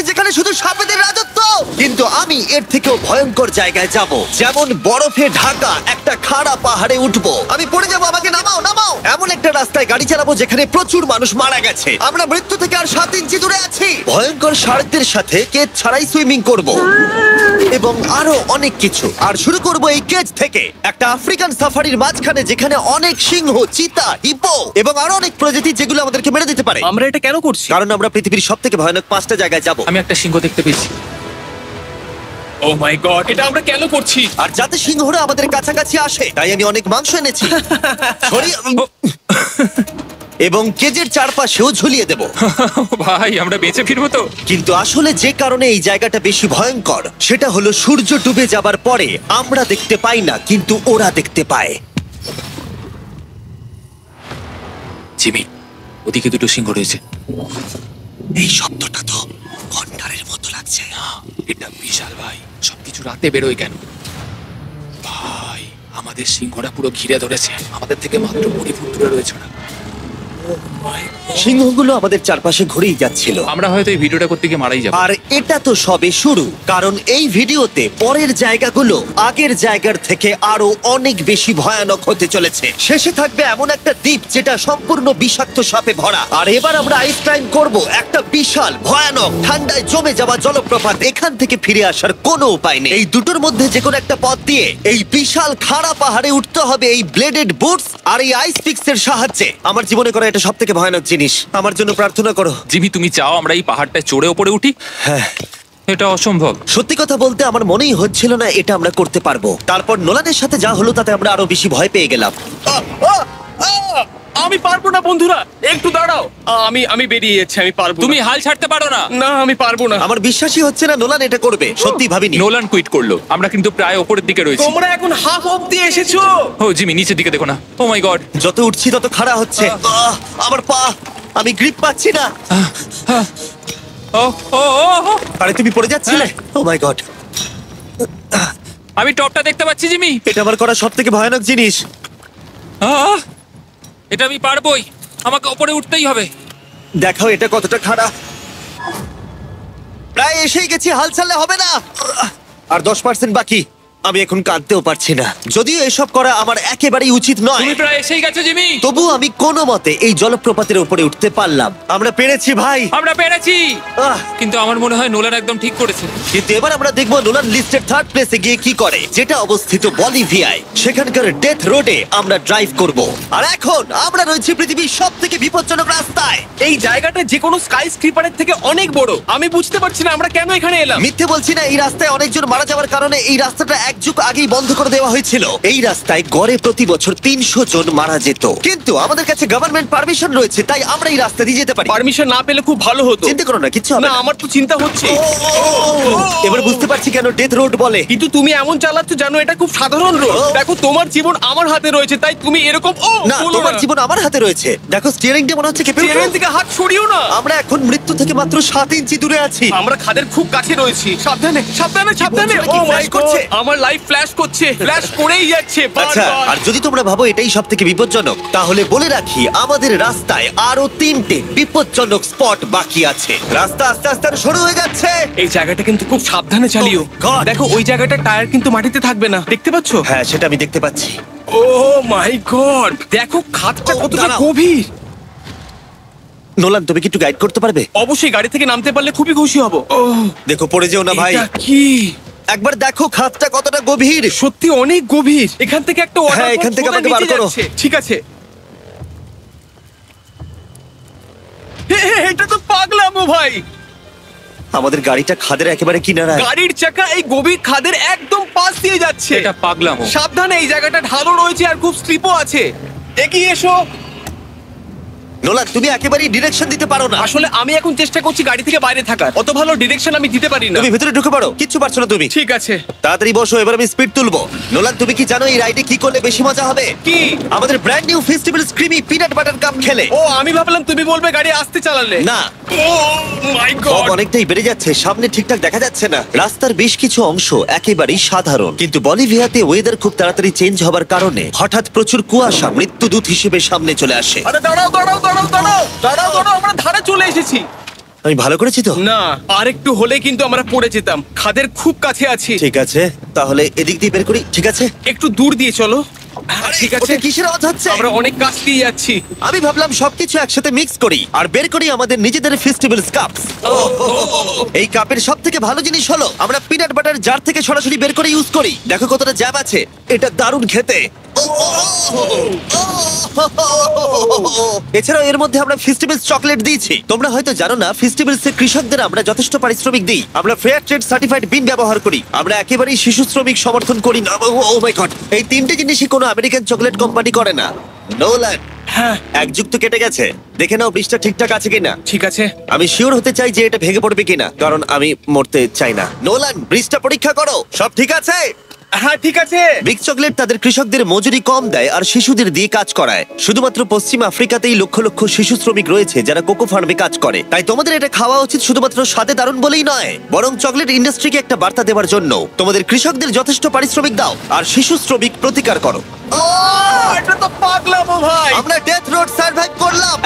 যেখানে শুধু সাপেদের রাজত্ব, কিন্তু আমি এর থেকেও ভয়ঙ্কর জায়গায় যাব, যেমন বরফে ঢাকা একটা খাড়া পাহাড়ে উঠবো। আমি পড়ে যাবো, আমাকে নামাও নামাও। এমন একটা রাস্তায় গাড়ি চালাবো যেখানে প্রচুর মানুষ মারা গেছে। আমরা মৃত্যু থেকে আর 7 ইঞ্চি দূরে আছি। ভয়ঙ্কর শার্কদের সাথে কেজ ছাড়াই সুইমিং করব এবং আরো অনেক কিছু। আর শুরু করব এই কেজ থেকে একটা আফ্রিকান সাফারির মাঝখানে, যেখানে অনেক সিংহ, চিতা, হিপো এবং আরো অনেক প্রজাতি যেগুলো আমাদেরকে মেরে দিতে পারে। আমরা এটা কেন করছি? কারণ আমরা পৃথিবীর সব থেকে ভয়ানক 5টা জায়গায় যাব। আমি একটা সিংহ দেখতে পেয়েছি। ও মাই গড, এটা আমরা কেন করছি? আর যাতে সিংহরা আমাদের কাছাকাছি আসে, তাই আমি অনেক মাংস এনেছি। সরি- এবং কেজের চারপাশেও ঝুলিয়ে দেব। ভাই আমরা বেঁচে ফিরবো তো? কিন্তু আসলে যে কারণে এই জায়গাটা বেশি ভয়ঙ্কর, সেটা হলো সূর্য ডুবে যাবার পরে আমরা দেখতে পাই না, কিন্তু ওরা দেখতে পায়। জিমি, ওদিকে দুটো সিংহ রয়েছে। এই শব্দটা তো ঘন্টারের মতো লাগছে। এটা বিশাল ভাই, সবকিছু রাতে বেরোয় কেন? ভাই আমাদের সিংহরা পুরো ঘিরে ধরেছে, আমাদের থেকে মাত্র 20 ফুট দূরে রয়েছে ওরা। সিংহগুলো আমাদের চারপাশে ঘুরেই যাচ্ছিল। আমরা হয়তো এই ভিডিওটা করতে গিয়ে মারাই যাবো। আর এটা তো সবে শুরু, কারণ এই ভিডিওতে পরের জায়গাগুলো আগের জায়গার থেকে আরো অনেক বেশি ভয়ানক হতে চলেছে। শেষে থাকবে এমন একটা দ্বীপ যেটা সম্পূর্ণ বিষাক্ত সাপে ভরা। আর এবার আমরা আইস ক্লাইম্ব করব একটা বিশাল ভয়ানক ঠান্ডায় জমে যাওয়া জলপ্রপাত। এখান থেকে ফিরে আসার কোনো উপায় নেই। এই দুটোর মধ্যে যে কোনো একটা পথ দিয়ে এই বিশাল খাড়া পাহাড়ে উঠতে হবে এই ব্লেডেড বুটস আর এই আইস পিক্সের সাহায্যে। আমার জীবনে করা এটা সব থেকে ভয়ানক জিনিস। আমার জন্য প্রার্থনা করো। জিমি তুমি চাও আমরা এই পাহাড়টায় চড়ে ওপরে উঠি? হ্যাঁ, এটা অসম্ভব। সত্যি কথা বলতে আমার মনেই হচ্ছিল না এটা আমরা করতে পারবো। তারপর নোলানের সাথে যা হলো তাতে আমরা আরো বেশি ভয় পেয়ে গেলাম। আমি পারবো না বন্ধুরা, একটু দাঁড়াও। আমি বেরিয়ে যাচ্ছি, আমি পারবো না। তুমি হাল ছাড়তে পারো না। না, আমি পারবো না। আমার বিশ্বাসই হচ্ছে না নোলান এটা করবে। সত্যি ভাবিনি। নোলান কুইট করলো। আমরা কিন্তু প্রায় ওপরের দিকে রয়েছি। তোমরা এখন হাফ অব্দি এসেছো। ও জিমি নিচের দিকে দেখো না। ও মাই গড। যত উঠছি তত খাড়া হচ্ছে। আমার পা, আমি গ্রিপ পাচ্ছি না। ও ও ও ও। আরে তুমি পড়ে যাচ্ছিলে। ও মাই গড, আমি টপটা দেখতে পাচ্ছি জিমি। এটা আমার করা সব থেকে ভয়ানক জিনিস। আহ! এটা আমি পারবোই, আমাকে ওপরে উঠতেই হবে। দেখাও এটা কতটা খাড়া। প্রায় এসেই গেছি, হাল ছাড়লে হবে না। আর 10% বাকি। আমি এখন কাঁদতেও পারছি না, যদিও এসব করা আমার একেবারেই উচিত নয়। তুমি প্রায় এসেই গেছো জিমি। তবু আমি কোনো মতে এই জলপ্রপাতের উপরে উঠতে পারলাম। আমরা পেরেছি ভাই। আমরা পেরেছি। আহ, কিন্তু আমার মনে হয় নোলান একদম ঠিক করেছে। কিন্তু এবার আমরা দেখবো নোলান লিস্টের 3rd প্লেসে গিয়ে কি করে, যেটা অবস্থিত বলিভিয়ায়। সেখানকার ডেথ রোডে আমরা ড্রাইভ করব। আর এখন আমরা রয়েছি পৃথিবীর সব থেকে বিপজ্জনক রাস্তায়। এই জায়গাটা যে কোনো স্কাই স্ক্রিপারের থেকে অনেক বড়। আমি বুঝতে পারছি না আমরা কেন এখানে এলাম। মিথ্যে বলছি না, এই রাস্তায় অনেকজন মারা যাওয়ার কারণে এই রাস্তাটা 1 যুগ আগেই বন্ধ করে দেওয়া হয়েছিল। এই রাস্তায় গড়ে প্রতি বছর 300 জন মারা যেত, কিন্তু আমাদের কাছে গভর্নমেন্ট পারমিশন রয়েছে, তাই আমরা এই রাস্তা দিয়ে যেতে পারি। পারমিশন না পেলে খুব ভালো হতো। চিন্তা করো না, কিচ্ছু হবে না, না। আমার তো চিন্তা হচ্ছে। এবার বুঝতে পারছি কেন ডেথ রোড বলে। কিন্তু তুমি এমন চালাচ্ছ জানো এটা খুব সাধারণ রোড। ও। দেখো তোমার জীবন আমার হাতে রয়েছে, তাই তুমি এরকম না, তোমার জীবন আমার হাতে রয়েছে। দেখো স্টিয়ারিংটা মনে হচ্ছে কেঁপে উঠলো। চেয়ারের দিকে হাত সরিও না। আমরা এখন মৃত্যু থেকে মাত্র 7 ইঞ্চি দূরে আছি। আমরা খাদের খুব কাছে রয়েছি। সাবধানে সাবধানে সাবধানে। বলছো নাকি? ও মাই ফ্ল্যাশ করছে? গড, আমার লাইফ ফ্ল্যাশ করছে, ফ্ল্যাশ করেই যাচ্ছে আচ্ছা, বারবার। আর যদি তোমরা ভাবো এটাই সব থেকে বিপজ্জনক, তাহলে বলে রাখি আমাদের রাস্তায় আরো 3টে বিপজ্জনক স্পট বাকি আছে। রাস্তা আস্তে আস্তে আরো সরু হয়ে যাচ্ছে। এই জায়গাটা কিন্তু খুব সাবধানে চালিও। Oh my God! দেখো ওই জায়গাটা টায়ার কিন্তু মাটিতে থাকবে না, দেখতে পাচ্ছো? হ্যাঁ, সেটা আমি দেখতে পাচ্ছি। ও মাই গড, দেখো খাদটা ও, কতটা দাঁড়াও। গভীর। নোলান, তুমি কি একটু গাইড করতে পারবে? অবশ্যই, গাড়ি থেকে নামতে পারলে খুবই খুশি হব। ও দেখো পড়ে যেও না ভাই। এটা কি? একবার দেখো খাতটা কতটা গভীর। সত্যি অনেক গভীর। এখান থেকে একটা ওয়াটার হ্যাঁ, এখান থেকে আমাকে বার করো। ঠিক আছে। এটা তো পাগলামো ভাই। আমাদের গাড়িটা খাদের একেবারে কিনারায়। গাড়ির চাকা এই গভীর খাদের একদম পাশ দিয়ে যাচ্ছে। এটা পাগলামো। সাবধানে, এই জায়গাটা ঢালও রয়েছে আর খুব স্লিপও আছে। এগিয়ে এসো। নোলান, তুমি একেবারেই ডিরেকশন দিতে পারো না। আসলে আমি এখন চেষ্টা করছি গাড়ি থেকে বাইরে থাকার। অত ভালো ডিরেকশন আমি দিতে পারি না। তুমি ভিতরে ঢুকে পড়ো, কিচ্ছু পারছো না তুমি। ঠিক আছে। তাড়াতাড়ি বসো, এবার আমি স্পিড তুলবো। নোলান, তুমি কি জানো এই রাইডে কি করলে বেশি মজা হবে? কি? আমাদের brand new festival creamy peanut butter cup খেলে। ও, আমি ভাবলাম তুমি বলবে গাড়ি আসতে চালালে। না, ও মাই ফগ গড। অনেকটাই বেড়ে যাচ্ছে, সামনে ঠিকঠাক দেখা যাচ্ছে না। রাস্তার বেশ কিছু অংশ একেবারেই সাধারণ, কিন্তু বলিভিয়াতে ওয়েদার খুব তাড়াতাড়ি চেঞ্জ হবার কারণে হঠাৎ প্রচুর কুয়াশা মৃত্যুদূত হিসেবে সামনে চলে আসে। আরে দাঁড়াও দাঁড়াও দাঁড়াও দাঁড়াও দাঁড়াও দাঁড়াও, আমরা ধারে চলে এসেছি। আমি ভালো করেছি তো? না, আর একটু হলে কিন্তু আমরা পড়ে যেতাম। খাদের খুব কাছে আছি। ঠিক আছে, তাহলে এদিক দিয়ে বের করি। ঠিক আছে, একটু দূর দিয়ে চলো। হ্যাঁ, ঠিক আছে। ওটা কিসের আওয়াজ হচ্ছে? আমরা অনেক কাছ দিয়ে যাচ্ছি। আমি ভাবলাম সবকিছু একসাথে মিক্স করি আর বের করি আমাদের নিজেদের ফেস্টিভ্যালস কাপ। এই কাপের সব থেকে ভালো জিনিস হলো আমরা পিনাট বাটার জার থেকে সরাসরি বের করে ইউজ করি। দেখো কতটা জ্যাব আছে, এটা দারুণ খেতে। এছাড়াও এর মধ্যে আমরা ফেস্টিভ্যালস চকলেট দিয়েছি। তোমরা হয়তো জানো না, ফেস্টিভ্যালস এর কৃষকদের আমরা যথেষ্ট পারিশ্রমিক দিই। আমরা ফেয়ার ট্রেড সার্টিফাইড বিন ব্যবহার করি। আমরা একেবারেই শিশু শ্রমিক সমর্থন করি না। ও মাই গড, এই তিনটে জিনিসই কোনো আমেরিকান চকলেট কোম্পানি করে না। নোলান, হ্যাঁ, এক যুগ তো কেটে গেছে, দেখে নাও ব্রিজটা ঠিকঠাক আছে কিনা। ঠিক আছে। আমি শিওর হতে চাই যে এটা ভেঙে পড়বে কিনা, কারণ আমি মরতে চাই না। নোলান, ব্রিজটা পরীক্ষা করো, সব ঠিক আছে? হ্যাঁ, ঠিক আছে। বিগ চকলেট তাদের কৃষকদের মজুরি কম দেয় আর শিশুদের দিয়ে কাজ করায়। শুধুমাত্র পশ্চিম আফ্রিকাতেই লক্ষ লক্ষ শিশু শ্রমিক রয়েছে যারা কোকো ফার্মে কাজ করে। তাই তোমাদের এটা খাওয়া উচিত শুধুমাত্র স্বাদে দারুণ বলেই নয়, বরং চকলেট ইন্ডাস্ট্রিকে একটা বার্তা দেওয়ার জন্য। তোমাদের কৃষকদের যথেষ্ট পারিশ্রমিক দাও আর শিশু শ্রমিক প্রতিকার করো। এটা তো পাগলামো ভাই। আমরা ডেথ রোড সার্ভাইভ করলাম।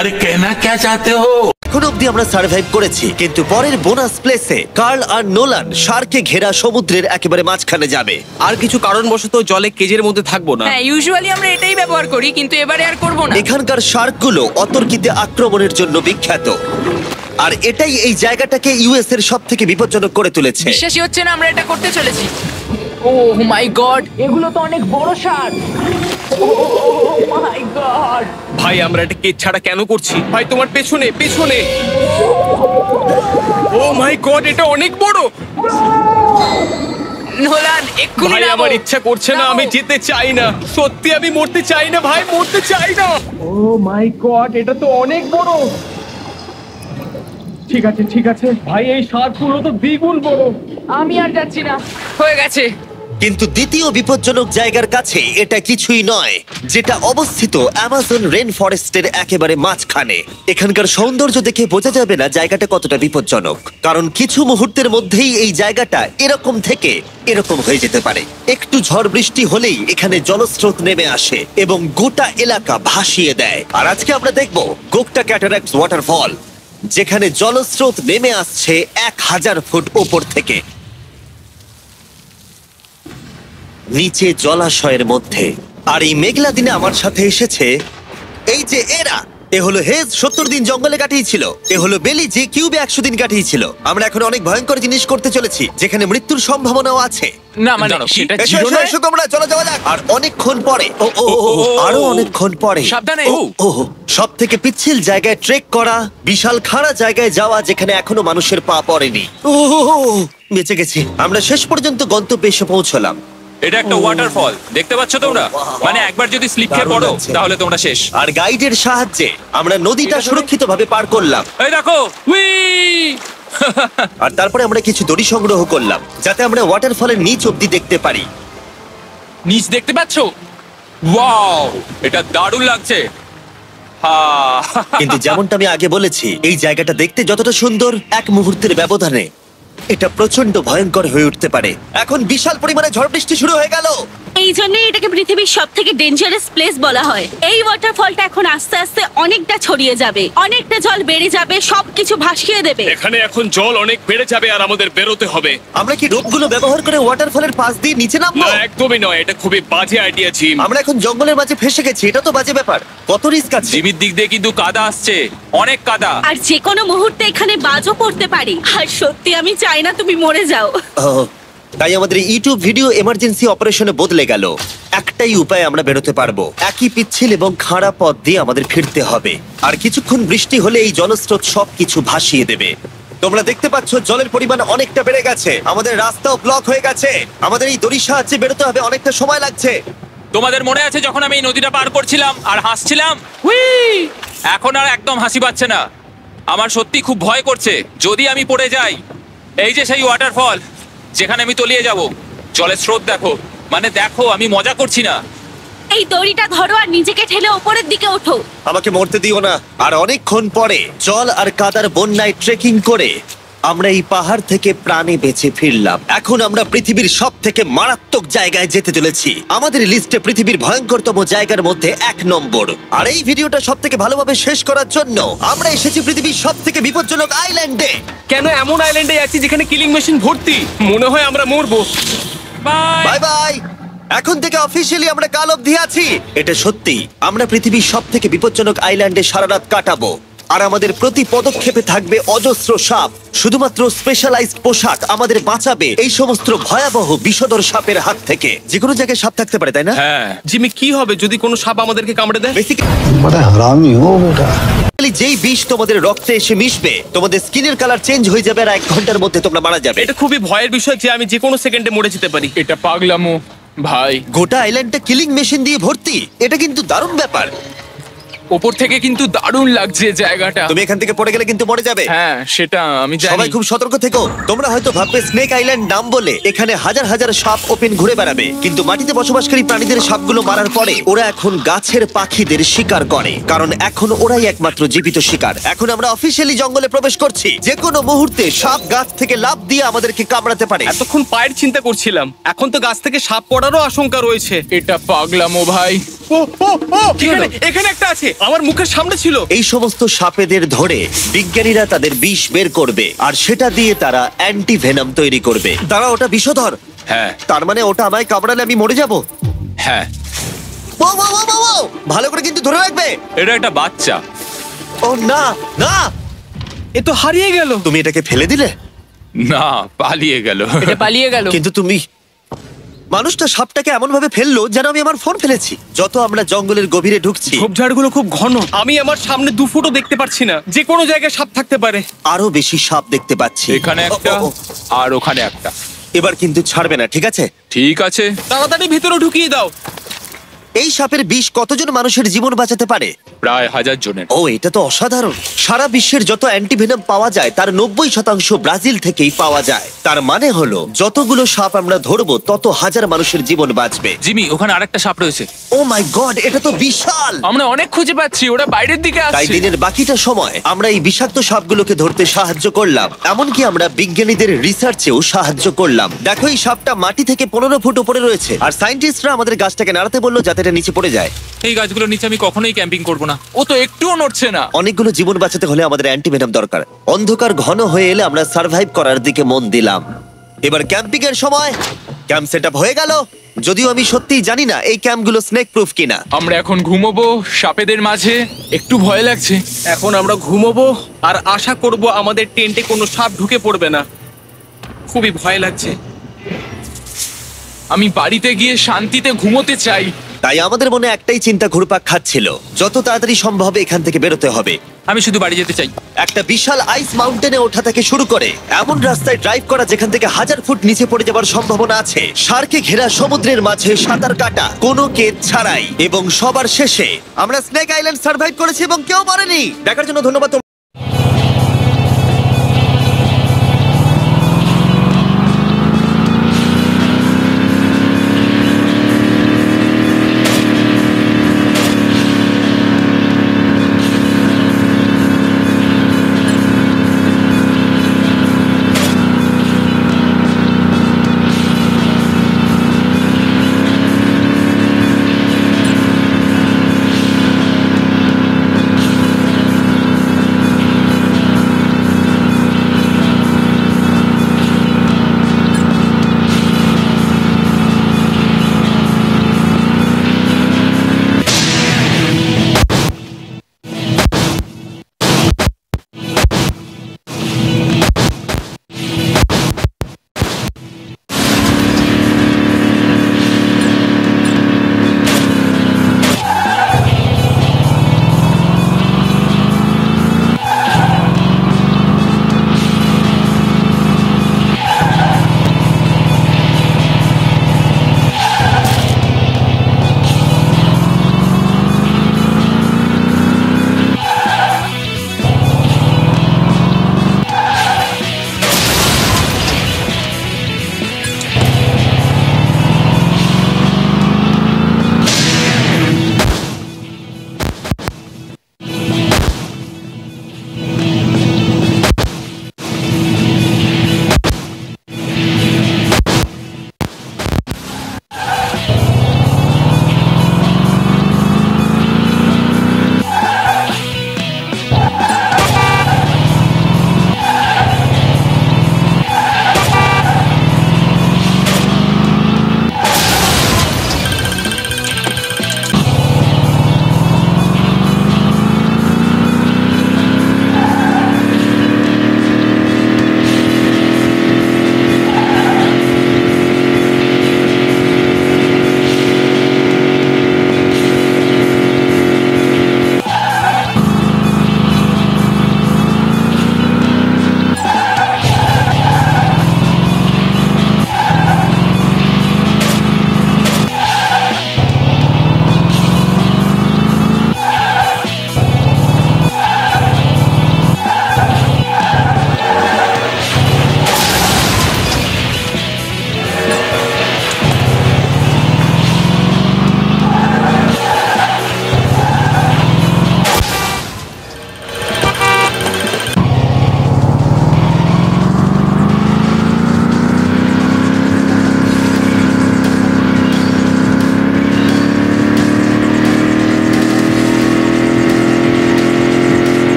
अरे कहना क्या चाहते हो? এখন অব্দি আমরা সার্ভাইভ করেছি, কিন্তু পরের বোনাস প্লেসে কার্ল আর নোলান শার্কে ঘেরা সমুদ্রের একেবারে মাঝখানে যাবে। আর কিছু কারণবশত জলে কেজের মধ্যে থাকবো না। হ্যাঁ, ইউজুয়ালি আমরা এটাই ব্যবহার করি, কিন্তু এবারে আর করব না। এখানকার শার্কগুলো অতর্কিতে আক্রমণের জন্য বিখ্যাত, আর এটাই এই জায়গাটাকে ইউএস এর সব থেকে বিপজ্জনক করে তুলেছে। বিশ্বাসই হচ্ছে না আমরা এটা করতে চলেছি। ও মাই গড, এগুলো তো অনেক বড় শার্ক। ও মাই গড। ভাই, আমরা এটা কেজ ছাড়া কেন করছি? ভাই, তোমার পেছনে পেছনে। ও মাই গড, এটা অনেক বড়। নোলান, এক্ষুনি ভাই, নামো। আমার ইচ্ছা করছে না, আমি যেতে চাই না। সত্যি আমি মরতে চাই না ভাই, মরতে চাই না। ও মাই গড, এটা তো অনেক বড়। ঠিক আছে, ঠিক আছে ভাই, এই শার্কগুলো তো দ্বিগুণ বড়। আমি আর যাচ্ছি না, হয়ে গেছে। কিন্তু দ্বিতীয় বিপজ্জনক জায়গার কাছে এটা কিছুই নয়, যেটা অবস্থিত অ্যামাজন রেন ফরেস্টের একেবারে মাঝখানে। এখানকার সৌন্দর্য দেখে বোঝা যাবে না জায়গাটা কতটা বিপজ্জনক, কারণ কিছু মুহূর্তের মধ্যেই এই জায়গাটা এরকম থেকে এরকম হয়ে যেতে পারে। একটু ঝড় বৃষ্টি হলেই এখানে জলস্রোত নেমে আসে এবং গোটা এলাকা ভাসিয়ে দেয়। আর আজকে আমরা দেখব গোকটা ক্যাটারাক্টস ওয়াটারফল, যেখানে জলস্রোত নেমে আসছে 1000 ফুট ওপর থেকে নিচে জলাশয়ের মধ্যে। আর এই মেঘলা দিনে আমার সাথে এসেছে এই যে এরা। এ হলো হেজ, 70 দিন জঙ্গলে কাটিয়েছিল। এ হলো বেলি, যে কিউবে 100 দিন কাটিয়েছিল। আমরা এখন অনেক ভয়ঙ্কর জিনিস করতে চলেছি, যেখানে মৃত্যুর সম্ভাবনাও আছে। না মানে সেটা এসো, ছিল এসো, না। এসো তোমরা, চলো যাওয়া যাক। আর অনেকক্ষণ পরে আরো অনেকক্ষণ পরে সাবধানে। সব থেকে পিচ্ছিল জায়গায় ট্রেক করা, বিশাল খাড়া জায়গায় যাওয়া যেখানে এখনো মানুষের পা পড়েনি। বেঁচে গেছি। আমরা শেষ পর্যন্ত গন্তব্যে এসে পৌঁছলাম। এটা একটা ওয়াটারফল, দেখতে পাচ্ছ তোমরা? মানে একবার যদি স্লিপ খেয়ে দারুণ পড়ো লাগছে। তাহলে তোমরা শেষ। আর গাইডের সাহায্যে আমরা নদীটা সুরক্ষিতভাবে পার করলাম। এই দেখো, উই! আর তারপরে আমরা কিছু দড়ি সংগ্রহ করলাম, যাতে আমরা ওয়াটারফলের নিচ অব্দি দেখতে পারি। নিচ দেখতে পাচ্ছ? ওয়াও, এটা দারুণ লাগছে। হা! কিন্তু যেমনটা আমি আগে বলেছি, এই জায়গাটা দেখতে যতটা সুন্দর, এক মুহূর্তের ব্যবধানে এটা প্রচন্ড ভয়ঙ্কর হয়ে উঠতে পারে। এখন বিশাল পরিমাণে ঝড় বৃষ্টি শুরু হয়ে গেল। এই জন্যই এটাকে পৃথিবীর সব থেকে ডেঞ্জারাস প্লেস বলা হয়। এই ওয়াটারফলটা এখন আস্তে আস্তে অনেকটা ছড়িয়ে যাবে, অনেকটা জল বেড়ে যাবে, সবকিছু ভাসিয়ে দেবে। এখানে এখন জল অনেক বেড়ে যাবে আর আমাদের বেরোতে হবে। আমরা কি রোপগুলো ব্যবহার করে ওয়াটারফলের পাশ দিয়ে নিচে নামবো? না, একদমই নয়, এটা খুবই বাজে আইডিয়া জিম। আমরা এখন জঙ্গলের মাঝে ফেসে গেছি, এটা তো বাজে ব্যাপার। কত রিস্ক আছে। জিমির দিক দিয়ে কিন্তু কাদা আসছে, অনেক কাদা। আর যে কোনো মুহূর্তে এখানে বাজও পড়তে পারি। আর সত্যি আমি চাই না তুমি মরে যাও। তাই আমাদের ইউটিউব ভিডিও এমার্জেন্সি অপারেশনে বদলে গেল। একটাই উপায় আমরা বেরোতে পারবো, একই পিচ্ছিল এবং খাড়া পথ দিয়ে আমাদের ফিরতে হবে। আর কিছুক্ষণ বৃষ্টি হলে এই জলস্রোত সবকিছু ভাসিয়ে দেবে। তোমরা দেখতে পাচ্ছ জলের পরিমাণ অনেকটা বেড়ে গেছে, আমাদের রাস্তাও ব্লক হয়ে গেছে। আমাদের এই দড়ির সাহায্যে বেরোতে হবে, অনেকটা সময় লাগছে। তোমাদের মনে আছে যখন আমি এই নদীটা পার করছিলাম আর হাসছিলাম? উই! এখন আর একদম হাসি পাচ্ছে না। আমার সত্যি খুব ভয় করছে যদি আমি পড়ে যাই। এই যে সেই ওয়াটারফল যেখানে আমি তলিয়ে যাব। জলের স্রোত দেখো, মানে দেখো, আমি মজা করছি না। এই দড়িটা ধরো আর নিজেকে ঠেলে ওপরের দিকে ওঠো। আমাকে মরতে দিও না। আর অনেকক্ষণ পরে জল আর কাদার বন্যায় ট্রেকিং করে আমরা এই পাহাড় থেকে প্রাণে বেঁচে ফিরলাম। এখন আমরা পৃথিবীর সব থেকে মারাত্মক জায়গায় যেতে চলেছি। আমাদের লিস্টে পৃথিবীর ভয়ঙ্করতম জায়গার মধ্যে 1 নম্বর। আর এই ভিডিওটা সব থেকে ভালোভাবে শেষ করার জন্য আমরা এসেছি পৃথিবীর সব থেকে বিপজ্জনক আইল্যান্ডে। কেন এমন আইল্যান্ডে যাচ্ছি যেখানে কিলিং মেশিন ভর্তি? মনে হয় আমরা মরবো। বাই। Bye bye. এখন থেকে অফিসিয়ালি আমরা কাল অবধি আছি। এটা সত্যি, আমরা পৃথিবীর সব থেকে বিপজ্জনক আইল্যান্ডে সারা রাত কাটাবো। আর আমাদের প্রতি পদক্ষেপে থাকবে অজস্র সাপ। শুধুমাত্র স্পেশালাইজড পোশাক আমাদের বাঁচাবে এই সমস্ত ভয়াবহ বিষধর সাপের হাত থেকে। যে কোনো জায়গায় সাপ থাকতে পারে, তাই না? হ্যাঁ, জিমি, কি হবে যদি কোনো সাপ আমাদেরকে কামড়ে দেয়? বেসিক্যালি যেই বিষ তোমাদের রক্তে এসে মিশবে, তোমাদের স্কিনের কালার চেঞ্জ হয়ে যাবে আর 1 ঘন্টার মধ্যে তোমরা মারা যাবে। এটা খুবই ভয়ের বিষয় যে আমি যে কোনো সেকেন্ডে মরে যেতে পারি। এটা পাগলামো ভাই। গোটা আইল্যান্ডটা কিলিং মেশিন দিয়ে ভর্তি। এটা কিন্তু দারুণ ব্যাপার। ওপর থেকে কিন্তু দারুণ লাগছে জায়গাটা। তুমি এখান থেকে পড়ে গেলে কিন্তু মরে যাবে। হ্যাঁ, সেটা আমি সবাই জানি। খুব সতর্ক থেকো। তোমরা হয়তো ভাববে স্নেক আইল্যান্ড নাম বলে এখানে হাজার হাজার সাপ ওপেন ঘুরে বেড়াবে, কিন্তু মাটিতে বসবাসকারী প্রাণীদের সাপগুলো মারার পরে ওরা এখন গাছের পাখিদের শিকার করে, কারণ এখন ওরাই একমাত্র জীবিত শিকার। এখন আমরা অফিসিয়ালি জঙ্গলে প্রবেশ করছি। যে কোনো মুহূর্তে সাপ গাছ থেকে লাফ দিয়ে আমাদেরকে কামড়াতে পারে। এতক্ষণ পায়ের চিন্তা করছিলাম, এখন তো গাছ থেকে সাপ পড়ারও আশঙ্কা রয়েছে। এটা পাগলামো ভাই। ও ও ও, এখানে একটা আছে, আমার মুখের সামনে ছিল। এই সমস্ত সাপেদের ধরে বিজ্ঞানীরা তাদের বিষ বের করবে, আর সেটা দিয়ে তারা অ্যান্টি ভেনাম তৈরি করবে। তারা ওটা বিষধর। হ্যাঁ, তার মানে ওটা আমায় কামড়ালে আমি মরে যাব। হ্যাঁ। ভালো করে কিন্তু ধরে রাখবে। এটা একটা বাচ্চা। ও না না, এ তো হারিয়ে গেল। তুমি এটাকে ফেলে দিলে। না, পালিয়ে গেল। এটা পালিয়ে গেল। কিন্তু তুমি, মানুষটা সাপটাকে এমন ভাবে ফেললো যেন আমি আমার ফোন ফেলেছি। যত আমরা জঙ্গলের গভীরে ঢুকছি, ঝোপঝাড়গুলো খুব ঘন, আমি আমার সামনে 2 ফুটও দেখতে পাচ্ছি না। যে কোনো জায়গায় সাপ থাকতে পারে। আরো বেশি সাপ দেখতে পাচ্ছি। এখানে একটা ও, ও, ও। আর ওখানে একটা। এবার কিন্তু ছাড়বে না, ঠিক আছে? ঠিক আছে। তাড়াতাড়ি ভিতরে ঢুকিয়ে দাও। এই সাপের বিষ কতজন মানুষের জীবন বাঁচাতে পারে? প্রায় 1000 জনের। ও, এটা তো অসাধারণ। সারা বিশ্বের যত অ্যান্টিভেনম পাওয়া যায় তার 90% ব্রাজিল থেকেই পাওয়া যায়। তার মানে হলো যতগুলো সাপ আমরা ধরবো তত হাজার মানুষের জীবন বাঁচবে। জিমি, ওখানে আরেকটা সাপ রয়েছে। ও মাই গড, এটা তো বিশাল। আমরা অনেক খুঁজে পাচ্ছি, ওরা বাইরের দিকে তাই আসছে। দিনের বাকিটা সময় আমরা এই বিষাক্ত সাপগুলোকে ধরতে সাহায্য করলাম। এমনকি আমরা বিজ্ঞানীদের রিসার্চেও সাহায্য করলাম। দেখো, এই সাপটা মাটি থেকে 15 ফুট উপরে রয়েছে, আর সায়েন্টিস্টরা আমাদের গাছটাকে নাড়াতে বললো যাতে এটা নিচে পড়ে যায়। এই গাছগুলোর নিচে আমি কখনোই ক্যাম্পিং করব না। ও তো একটুও নড়ছে না। অনেকগুলো জীবন বাঁচাতে হলে আমাদের অ্যান্টিভেনম দরকার। অন্ধকার ঘন হয়ে এলে আমরা সার্ভাইভ করার দিকে মন দিলাম। এবার ক্যাম্পিং এর সময়। ক্যাম্প সেটআপ হয়ে গেল, যদিও আমি সত্যিই জানি না এই ক্যাম্পগুলো স্নেক প্রুফ কিনা। আমরা এখন ঘুমোবো সাপেদের মাঝে। একটু ভয় লাগছে। এখন আমরা ঘুমোবো আর আশা করব আমাদের টেন্টে কোনো সাপ ঢুকে পড়বে না। খুবই ভয় লাগছে। আমি বাড়িতে গিয়ে শান্তিতে ঘুমোতে চাই। তাই আমাদের মনে একটাই চিন্তা ঘুরপাক খাচ্ছিল, যত তাড়াতাড়ি সম্ভব এখান থেকে বেরোতে হবে। আমি শুধু বাড়ি যেতে চাই। একটা বিশাল আইস মাউন্টেনে ওঠা থেকে শুরু করে এমন রাস্তায় ড্রাইভ করা যেখান থেকে 1000 ফুট নিচে পড়ে যাওয়ার সম্ভাবনা আছে, শার্কে ঘেরা সমুদ্রের মাঝে সাঁতার কাটা কোনো কেদ ছাড়াই, এবং সবার শেষে আমরা স্নেক আইল্যান্ড সার্ভাইভ করেছি এবং কেউ মরেনি। দেখার জন্য ধন্যবাদ।